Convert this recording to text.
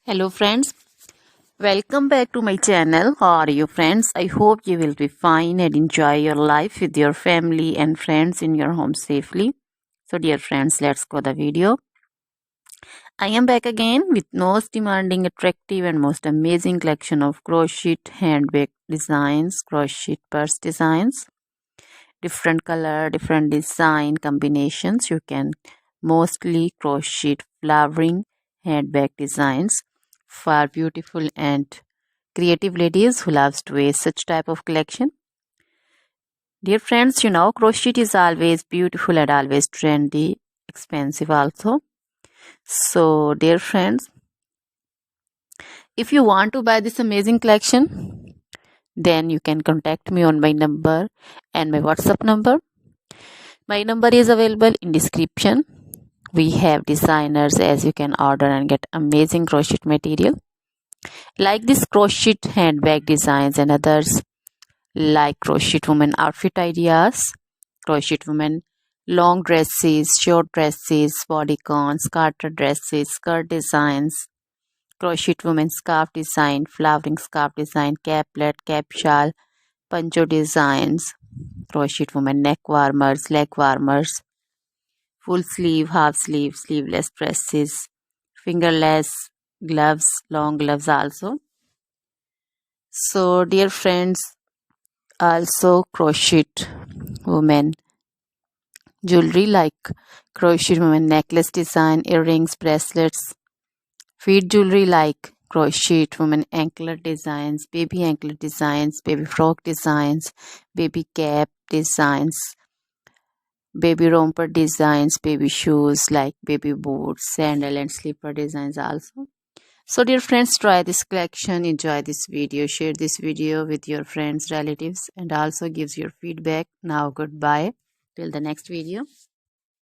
Hello friends, welcome back to my channel. How are you friends? I hope you will be fine and enjoy your life with your family and friends in your home safely. So dear friends, let's go the video. I am back again with most demanding, attractive and most amazing collection of crochet handbag designs, crochet purse designs. Different color, different design combinations. You can mostly crochet flowering handbag designs for beautiful and creative ladies who loves to wear such type of collection. Dear friends, crochet is always beautiful and always trendy, expensive also. So dear friends, if you want to buy this amazing collection, then you can contact me on my number and my WhatsApp number. My number is available in description. We have designers as you can order and get amazing crochet material. Like this crochet handbag designs and others like crochet woman outfit ideas, crochet woman long dresses, short dresses, bodycons, garter dresses, skirt designs, crochet woman scarf design, flowering scarf design, caplet, cap shawl, poncho designs, crochet woman neck warmers, leg warmers, full sleeve, half sleeve, sleeveless dresses, fingerless gloves, long gloves also. So dear friends, also crochet women jewelry like crochet women necklace design, earrings, bracelets, feet jewelry like crochet women anklet designs, baby frock designs, baby cap designs, baby romper designs, baby shoes like baby boots, sandal and slipper designs also. So dear friends, try this collection, enjoy this video, share this video with your friends, relatives and also gives your feedback. Now goodbye till the next video.